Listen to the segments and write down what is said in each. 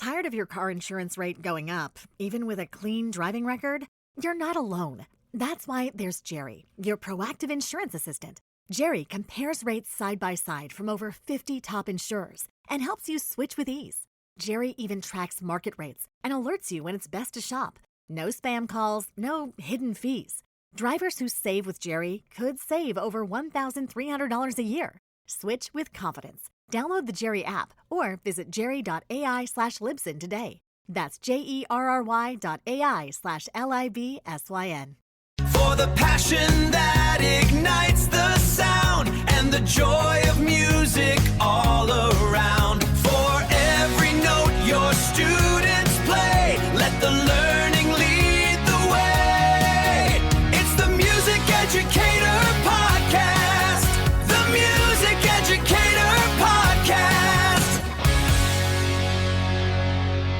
Tired of your car insurance rate going up, even with a clean driving record? You're not alone. That's why there's Jerry, your proactive insurance assistant. Jerry compares rates side by side from over 50 top insurers and helps you switch with ease. Jerry even tracks market rates and alerts you when it's best to shop. No spam calls, no hidden fees. Drivers who save with Jerry could save over $1,300 a year. Switch with confidence. Download the Jerry app or visit jerry.ai/Libsyn today. That's JERRY.ai/LIBSYN. For the passion that ignites the sound and the joy of music all around. For every note your students play, let the learning lead the way. It's the Music Educator Podcast. The Music Educator Podcast.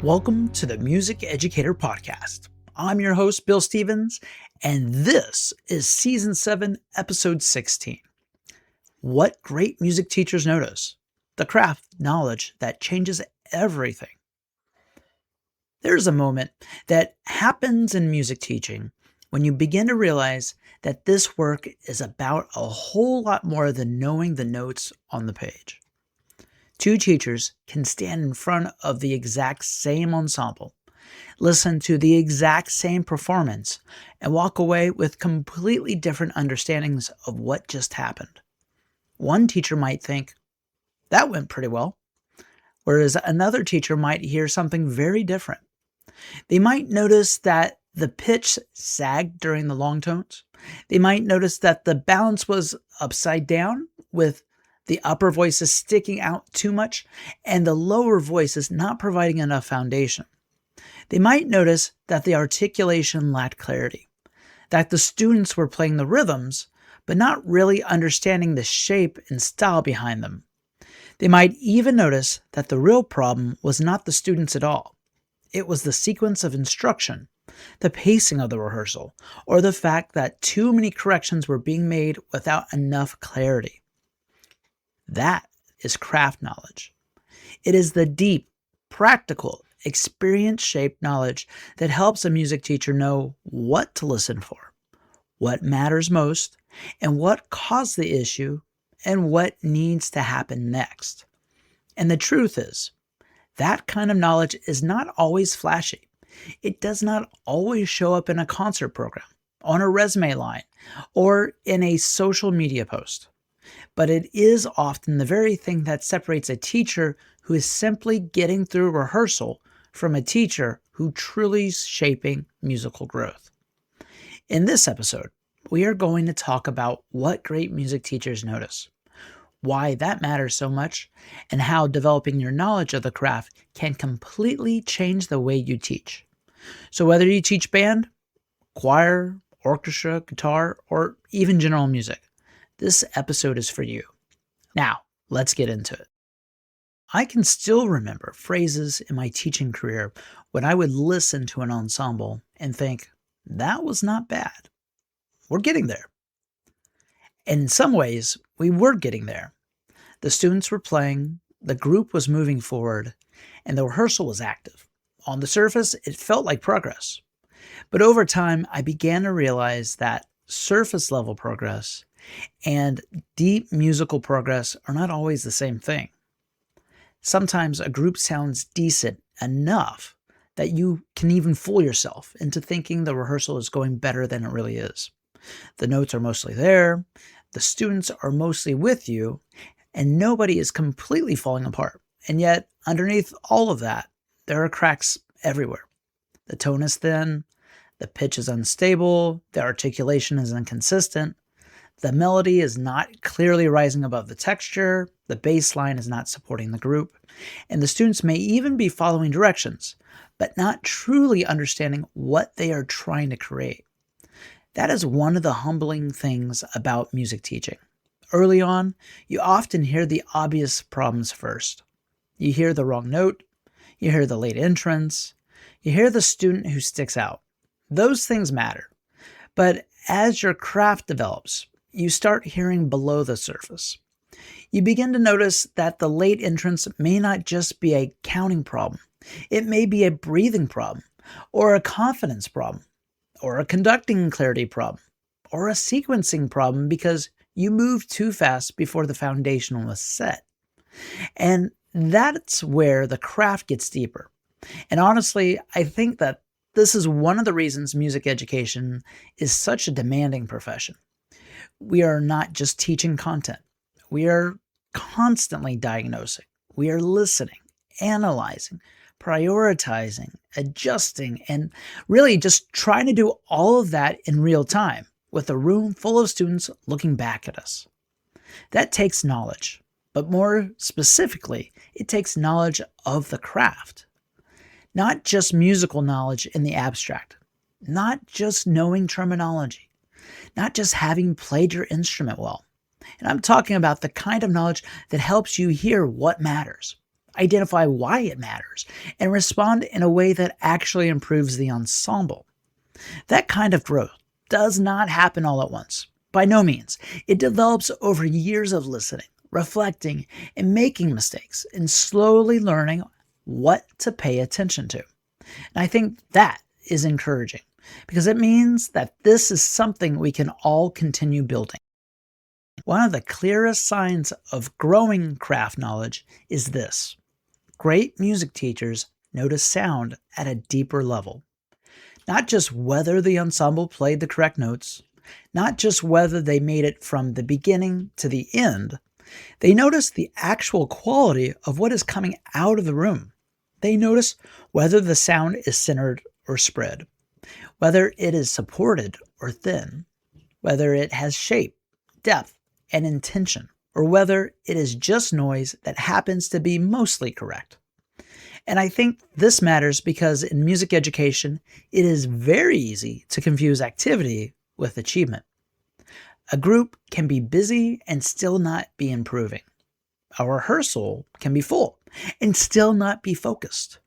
Welcome to the Music Educator Podcast. I'm your host, Bill Stevens, and this is Season 7, Episode 16. What great music teachers notice. The craft knowledge that changes everything. There's a moment that happens in music teaching when you begin to realize that this work is about a whole lot more than knowing the notes on the page. Two teachers can stand in front of the exact same ensemble, listen to the exact same performance, and walk away with completely different understandings of what just happened. One teacher might think, that went pretty well, whereas another teacher might hear something very different. They might notice that the pitch sagged during the long tones. They might notice that the balance was upside down, with the upper voices sticking out too much and the lower voices not providing enough foundation. They might notice that the articulation lacked clarity, that the students were playing the rhythms, but not really understanding the shape and style behind them. They might even notice that the real problem was not the students at all. It was the sequence of instruction, the pacing of the rehearsal, or the fact that too many corrections were being made without enough clarity. That is craft knowledge. It is the deep, practical, experience-shaped knowledge that helps a music teacher know what to listen for, what matters most, and what caused the issue, and what needs to happen next. And the truth is, that kind of knowledge is not always flashy. It does not always show up in a concert program, on a resume line, or in a social media post. But it is often the very thing that separates a teacher who is simply getting through rehearsal from a teacher who truly is shaping musical growth. In this episode, we are going to talk about what great music teachers notice, why that matters so much, and how developing your knowledge of the craft can completely change the way you teach. So whether you teach band, choir, orchestra, guitar, or even general music, this episode is for you. Now, let's get into it. I can still remember phrases in my teaching career when I would listen to an ensemble and think, that was not bad. We're getting there. And in some ways, we were getting there. The students were playing, the group was moving forward, and the rehearsal was active. On the surface, it felt like progress. But over time, I began to realize that surface level progress and deep musical progress are not always the same thing. Sometimes a group sounds decent enough that you can even fool yourself into thinking the rehearsal is going better than it really is. The notes are mostly there, the students are mostly with you, and nobody is completely falling apart. And yet, underneath all of that, there are cracks everywhere. The tone is thin, the pitch is unstable, the articulation is inconsistent, the melody is not clearly rising above the texture, the bass line is not supporting the group, and the students may even be following directions, but not truly understanding what they are trying to create. That is one of the humbling things about music teaching. Early on, you often hear the obvious problems first. You hear the wrong note, you hear the late entrance, you hear the student who sticks out. Those things matter. But as your craft develops, you start hearing below the surface. You begin to notice that the late entrance may not just be a counting problem. It may be a breathing problem, or a confidence problem, or a conducting clarity problem, or a sequencing problem because you moved too fast before the foundation was set. And that's where the craft gets deeper. And honestly, I think that this is one of the reasons music education is such a demanding profession. We are not just teaching content. We are constantly diagnosing. We are listening, analyzing, prioritizing, adjusting, and really just trying to do all of that in real time with a room full of students looking back at us. That takes knowledge, but more specifically, it takes knowledge of the craft. Not just musical knowledge in the abstract, not just knowing terminology, not just having played your instrument well. And I'm talking about the kind of knowledge that helps you hear what matters, identify why it matters, and respond in a way that actually improves the ensemble. That kind of growth does not happen all at once. By no means. It develops over years of listening, reflecting, and making mistakes, and slowly learning what to pay attention to. And I think that is encouraging because it means that this is something we can all continue building. One of the clearest signs of growing craft knowledge is this. Great music teachers notice sound at a deeper level. Not just whether the ensemble played the correct notes, not just whether they made it from the beginning to the end. They notice the actual quality of what is coming out of the room. They notice whether the sound is centered or spread, whether it is supported or thin, whether it has shape, depth, and intention, or whether it is just noise that happens to be mostly correct. And I think this matters because in music education, it is very easy to confuse activity with achievement. A group can be busy and still not be improving. A rehearsal can be full and still not be focused.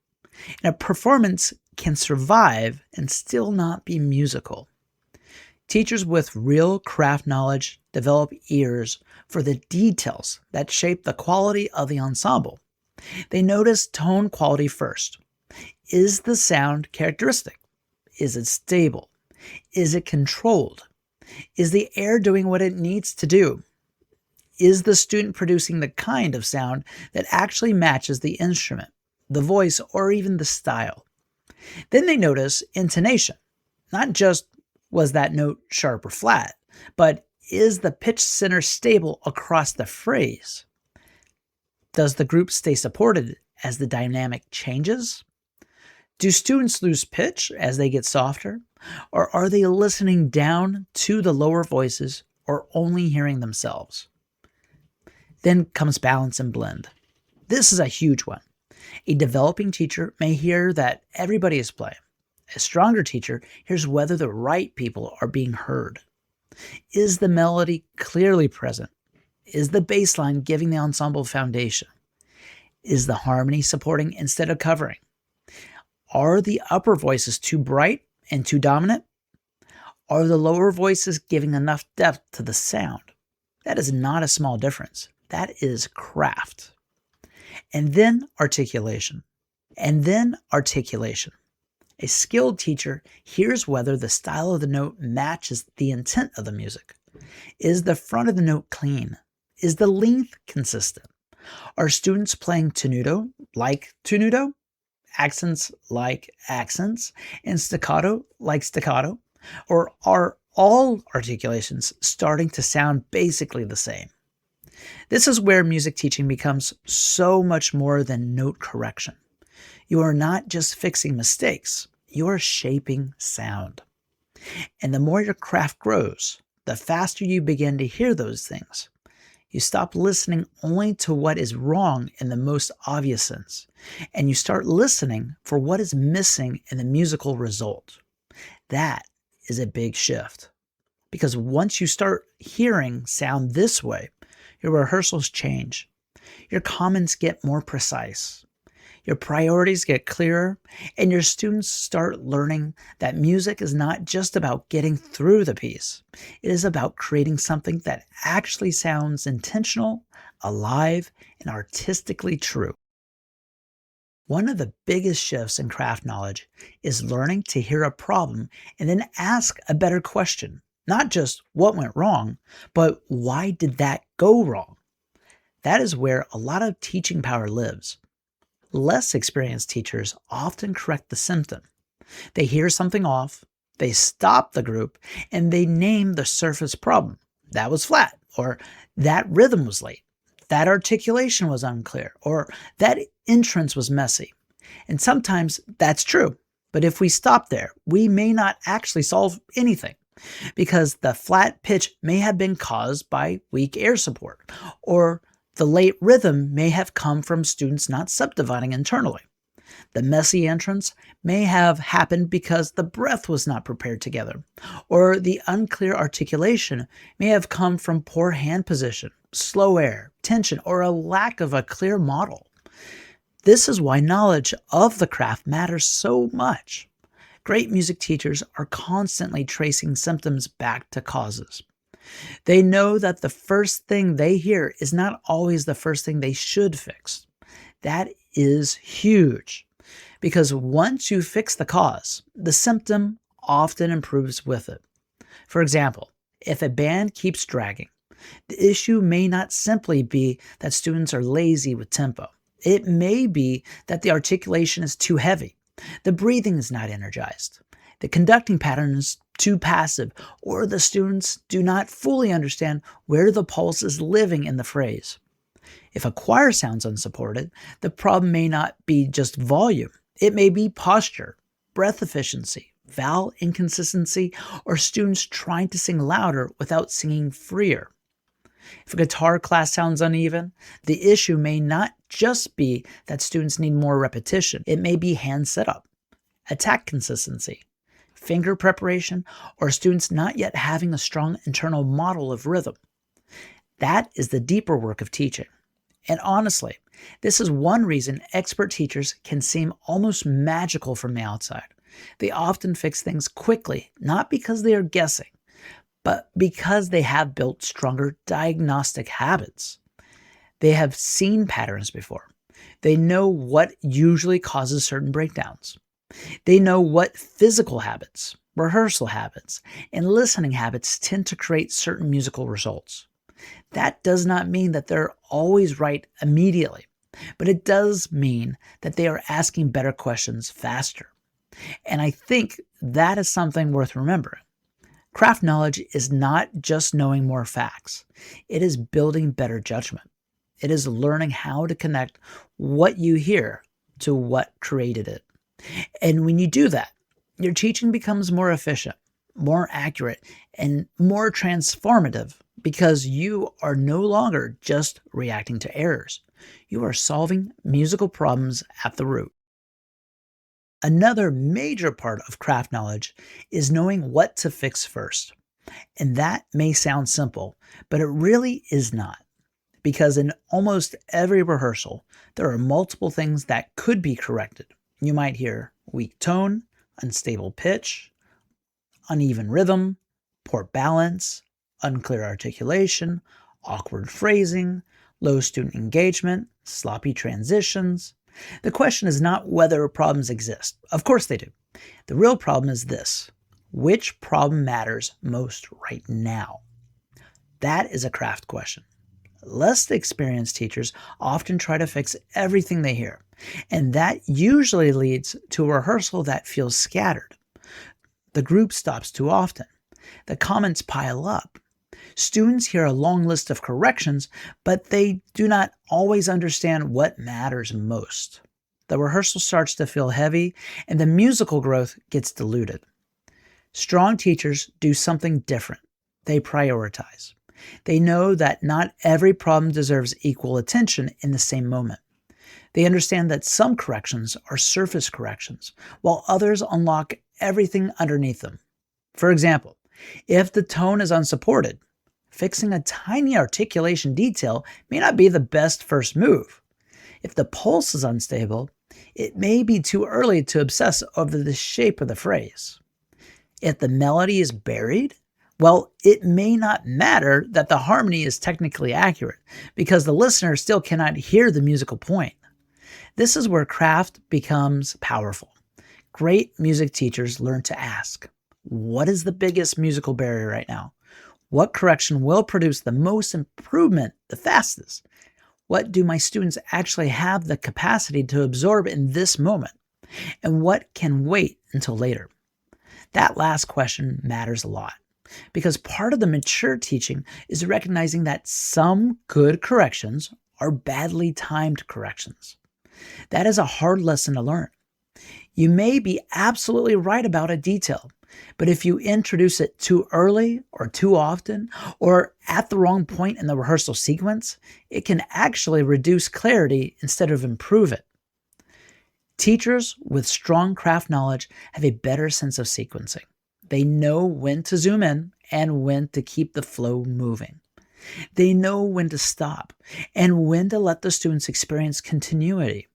And a performance can survive and still not be musical. Teachers with real craft knowledge develop ears for the details that shape the quality of the ensemble. They notice tone quality first. Is the sound characteristic? Is it stable? Is it controlled? Is the air doing what it needs to do? Is the student producing the kind of sound that actually matches the instrument, the voice, or even the style? Then they notice intonation. Not just was that note sharp or flat, but is the pitch center stable across the phrase? Does the group stay supported as the dynamic changes? Do students lose pitch as they get softer? Or are they listening down to the lower voices or only hearing themselves? Then comes balance and blend. This is a huge one. A developing teacher may hear that everybody is playing. A stronger teacher hears whether the right people are being heard. Is the melody clearly present? Is the bass line giving the ensemble foundation? Is the harmony supporting instead of covering? Are the upper voices too bright and too dominant? Are the lower voices giving enough depth to the sound? That is not a small difference. That is craft. And then articulation. A skilled teacher hears whether the style of the note matches the intent of the music. Is the front of the note clean? Is the length consistent? Are students playing tenuto like tenuto? Accents like accents? And staccato like staccato? Or are all articulations starting to sound basically the same? This is where music teaching becomes so much more than note correction. You are not just fixing mistakes, you are shaping sound. And the more your craft grows, the faster you begin to hear those things. You stop listening only to what is wrong in the most obvious sense, and you start listening for what is missing in the musical result. That is a big shift. Because once you start hearing sound this way, your rehearsals change. Your comments get more precise. Your priorities get clearer, and your students start learning that music is not just about getting through the piece. It is about creating something that actually sounds intentional, alive, and artistically true. One of the biggest shifts in craft knowledge is learning to hear a problem and then ask a better question. Not just what went wrong, but why did that go wrong? That is where a lot of teaching power lives. Less experienced teachers often correct the symptom. They hear something off, they stop the group, and they name the surface problem. That was flat, or that rhythm was late, that articulation was unclear, or that entrance was messy. And sometimes that's true, but if we stop there, we may not actually solve anything, because the flat pitch may have been caused by weak air support, or the late rhythm may have come from students not subdividing internally. The messy entrance may have happened because the breath was not prepared together, or the unclear articulation may have come from poor hand position, slow air, tension, or a lack of a clear model. This is why knowledge of the craft matters so much. Great music teachers are constantly tracing symptoms back to causes. They know that the first thing they hear is not always the first thing they should fix. That is huge, because once you fix the cause, the symptom often improves with it. For example, if a band keeps dragging, the issue may not simply be that students are lazy with tempo. It may be that the articulation is too heavy, the breathing is not energized, the conducting pattern is too passive, or the students do not fully understand where the pulse is living in the phrase. If a choir sounds unsupported, the problem may not be just volume. It may be posture, breath efficiency, vowel inconsistency, or students trying to sing louder without singing freer. If a guitar class sounds uneven, the issue may not just be that students need more repetition. It may be hand setup, attack consistency, finger preparation, or students not yet having a strong internal model of rhythm. That is the deeper work of teaching. And honestly, this is one reason expert teachers can seem almost magical from the outside. They often fix things quickly, not because they are guessing, but because they have built stronger diagnostic habits. They have seen patterns before. They know what usually causes certain breakdowns. They know what physical habits, rehearsal habits, and listening habits tend to create certain musical results. That does not mean that they're always right immediately, but it does mean that they are asking better questions faster. And I think that is something worth remembering. Craft knowledge is not just knowing more facts. It is building better judgment. It is learning how to connect what you hear to what created it. And when you do that, your teaching becomes more efficient, more accurate, and more transformative because you are no longer just reacting to errors. You are solving musical problems at the root. Another major part of craft knowledge is knowing what to fix first. And that may sound simple, but it really is not. Because in almost every rehearsal, there are multiple things that could be corrected. You might hear weak tone, unstable pitch, uneven rhythm, poor balance, unclear articulation, awkward phrasing, low student engagement, sloppy transitions. The question is not whether problems exist. Of course they do. The real problem is this: which problem matters most right now? That is a craft question. Less experienced teachers often try to fix everything they hear, and that usually leads to a rehearsal that feels scattered. The group stops too often. The comments pile up. Students hear a long list of corrections, but they do not always understand what matters most. The rehearsal starts to feel heavy, and the musical growth gets diluted. Strong teachers do something different. They prioritize. They know that not every problem deserves equal attention in the same moment. They understand that some corrections are surface corrections, while others unlock everything underneath them. For example, if the tone is unsupported, fixing a tiny articulation detail may not be the best first move. If the pulse is unstable, it may be too early to obsess over the shape of the phrase. If the melody is buried, well, it may not matter that the harmony is technically accurate because the listener still cannot hear the musical point. This is where craft becomes powerful. Great music teachers learn to ask, what is the biggest musical barrier right now? What correction will produce the most improvement the fastest? What do my students actually have the capacity to absorb in this moment? And what can wait until later? That last question matters a lot, because part of the mature teaching is recognizing that some good corrections are badly timed corrections. That is a hard lesson to learn. You may be absolutely right about a detail, but if you introduce it too early or too often or at the wrong point in the rehearsal sequence, it can actually reduce clarity instead of improve it. Teachers with strong craft knowledge have a better sense of sequencing. They know when to zoom in and when to keep the flow moving. They know when to stop and when to let the students experience continuity.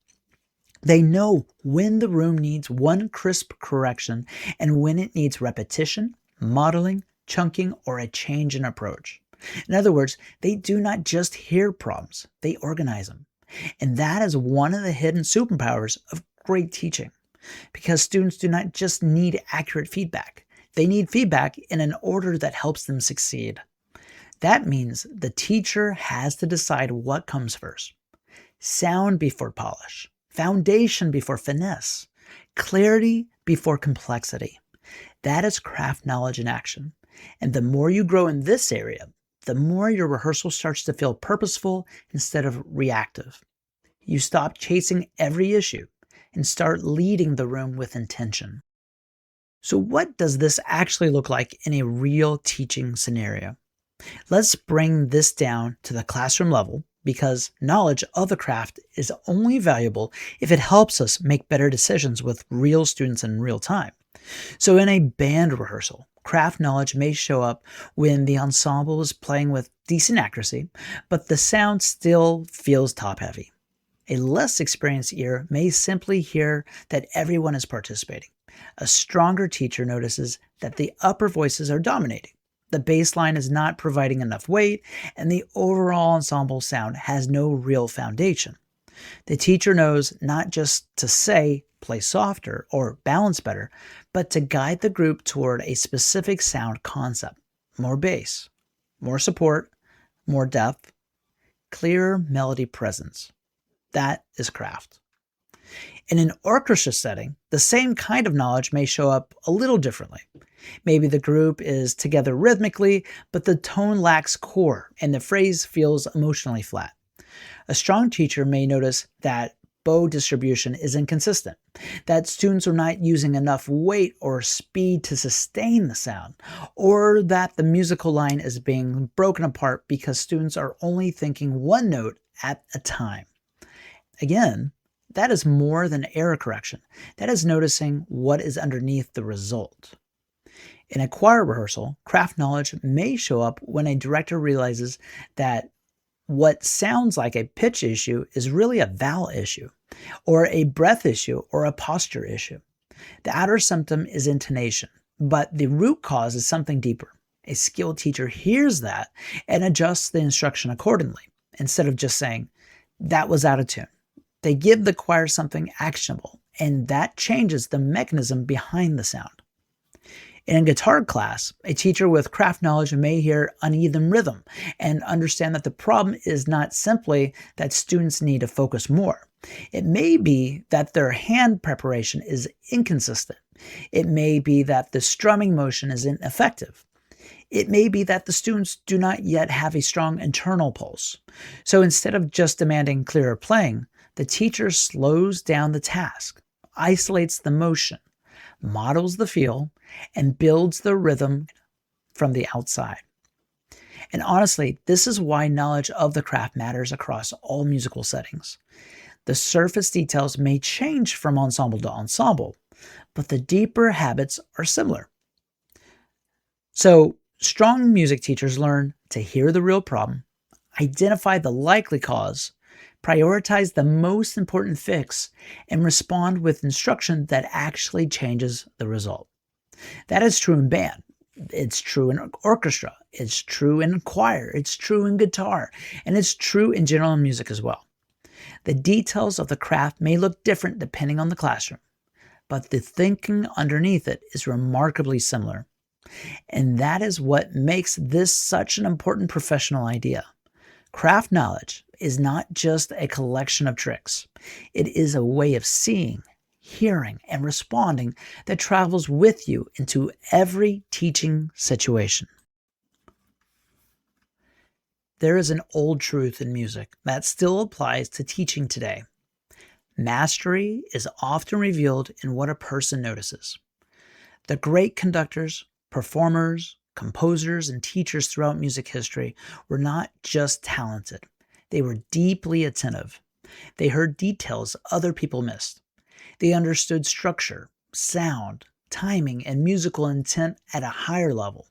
They know when the room needs one crisp correction and when it needs repetition, modeling, chunking, or a change in approach. In other words, they do not just hear problems, they organize them. And that is one of the hidden superpowers of great teaching, because students do not just need accurate feedback. They need feedback in an order that helps them succeed. That means the teacher has to decide what comes first. Sound before polish. Foundation before finesse, clarity before complexity. That is craft knowledge in action. And the more you grow in this area, the more your rehearsal starts to feel purposeful instead of reactive. You stop chasing every issue and start leading the room with intention. So what does this actually look like in a real teaching scenario? Let's bring this down to the classroom level, because knowledge of the craft is only valuable if it helps us make better decisions with real students in real time. So in a band rehearsal, craft knowledge may show up when the ensemble is playing with decent accuracy, but the sound still feels top-heavy. A less experienced ear may simply hear that everyone is participating. A stronger teacher notices that the upper voices are dominating. The bass line is not providing enough weight, and the overall ensemble sound has no real foundation. The teacher knows not just to say, play softer or balance better, but to guide the group toward a specific sound concept. More bass, more support, more depth, clearer melody presence. That is craft. In an orchestra setting, the same kind of knowledge may show up a little differently. Maybe the group is together rhythmically, but the tone lacks core and the phrase feels emotionally flat. A strong teacher may notice that bow distribution is inconsistent, that students are not using enough weight or speed to sustain the sound, or that the musical line is being broken apart because students are only thinking one note at a time. Again, that is more than error correction. That is noticing what is underneath the result. In a choir rehearsal, craft knowledge may show up when a director realizes that what sounds like a pitch issue is really a vowel issue, or a breath issue, or a posture issue. The outer symptom is intonation, but the root cause is something deeper. A skilled teacher hears that and adjusts the instruction accordingly, instead of just saying, that was out of tune. They give the choir something actionable, and that changes the mechanism behind the sound. In a guitar class, a teacher with craft knowledge may hear uneven rhythm and understand that the problem is not simply that students need to focus more. It may be that their hand preparation is inconsistent. It may be that the strumming motion is ineffective. It may be that the students do not yet have a strong internal pulse. So instead of just demanding clearer playing, the teacher slows down the task, isolates the motion, models the feel, and builds the rhythm from the outside. And honestly, this is why knowledge of the craft matters across all musical settings. The surface details may change from ensemble to ensemble, but the deeper habits are similar. So, strong music teachers learn to hear the real problem, identify the likely cause, prioritize the most important fix, and respond with instruction that actually changes the result. That is true in band. It's true in orchestra. It's true in choir. It's true in guitar. And it's true in general music as well. The details of the craft may look different depending on the classroom, but the thinking underneath it is remarkably similar. And that is what makes this such an important professional idea. Craft knowledge is not just a collection of tricks. It is a way of seeing, hearing, and responding that travels with you into every teaching situation. There is an old truth in music that still applies to teaching today. Mastery is often revealed in what a person notices. The great conductors, performers, composers, and teachers throughout music history were not just talented. They were deeply attentive. They heard details other people missed. They understood structure, sound, timing, and musical intent at a higher level.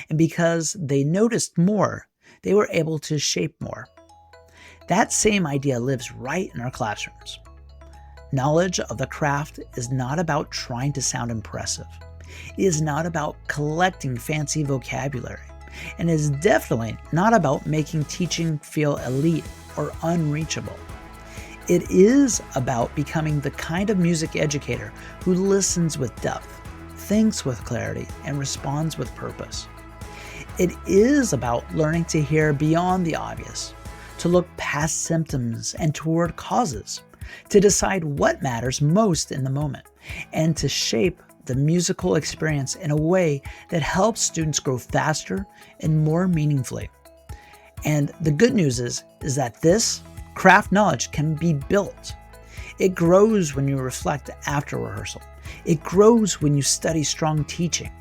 And because they noticed more, they were able to shape more. That same idea lives right in our classrooms. Knowledge of the craft is not about trying to sound impressive. It is not about collecting fancy vocabulary, and is definitely not about making teaching feel elite or unreachable. It is about becoming the kind of music educator who listens with depth, thinks with clarity, and responds with purpose. It is about learning to hear beyond the obvious, to look past symptoms and toward causes, to decide what matters most in the moment, and to shape the musical experience in a way that helps students grow faster and more meaningfully. And the good news is that this craft knowledge can be built. It grows when you reflect after rehearsal. It grows when you study strong teaching.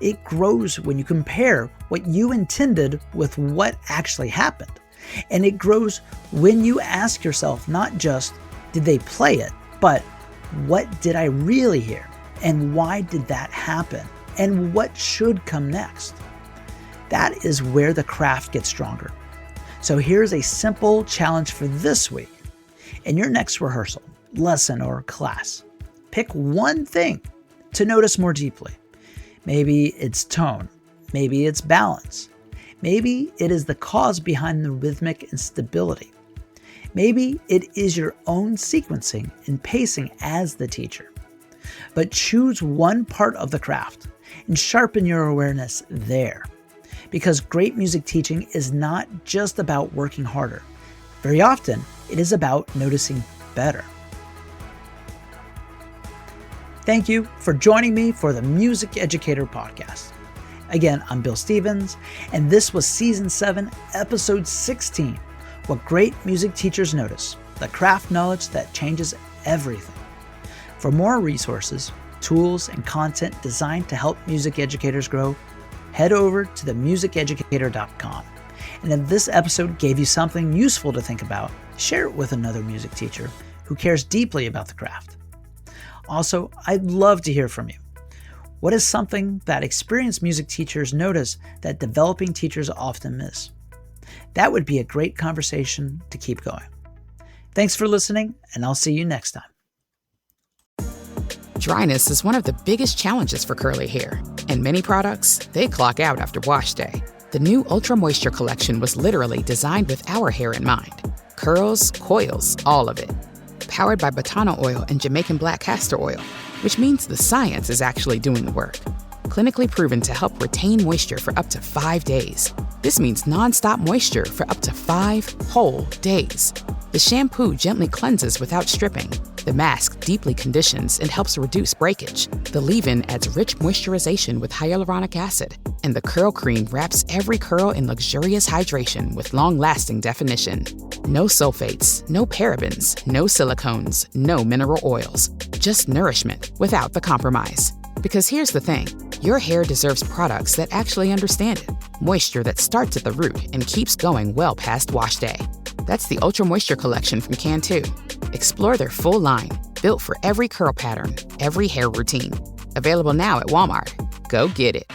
It grows when you compare what you intended with what actually happened. And it grows when you ask yourself not just, did they play it, but what did I really hear? And why did that happen? And what should come next? That is where the craft gets stronger. So here's a simple challenge for this week. In your next rehearsal, lesson, or class, pick one thing to notice more deeply. Maybe it's tone. Maybe it's balance. Maybe it is the cause behind the rhythmic instability. Maybe it is your own sequencing and pacing as the teacher. But choose one part of the craft and sharpen your awareness there. Because great music teaching is not just about working harder. Very often, it is about noticing better. Thank you for joining me for the Music Educator Podcast. Again, I'm Bill Stevens, and this was Season 7, Episode 16, What Great Music Teachers Notice, the craft knowledge that changes everything. For more resources, tools, and content designed to help music educators grow, head over to themusiceducator.com. And if this episode gave you something useful to think about, share it with another music teacher who cares deeply about the craft. Also, I'd love to hear from you. What is something that experienced music teachers notice that developing teachers often miss? That would be a great conversation to keep going. Thanks for listening, and I'll see you next time. Dryness is one of the biggest challenges for curly hair, and many products, they clock out after wash day. The new Ultra Moisture collection was literally designed with our hair in mind. Curls, coils, all of it. Powered by Botana oil and Jamaican black castor oil, which means the science is actually doing the work. Clinically proven to help retain moisture for up to 5 days. This means nonstop moisture for up to 5 whole days. The shampoo gently cleanses without stripping. The mask deeply conditions and helps reduce breakage. The leave-in adds rich moisturization with hyaluronic acid. And the curl cream wraps every curl in luxurious hydration with long-lasting definition. No sulfates, no parabens, no silicones, no mineral oils. Just nourishment without the compromise. Because here's the thing, your hair deserves products that actually understand it. Moisture that starts at the root and keeps going well past wash day. That's the Ultra Moisture collection from Cantu. Explore their full line, built for every curl pattern, every hair routine. Available now at Walmart. Go get it.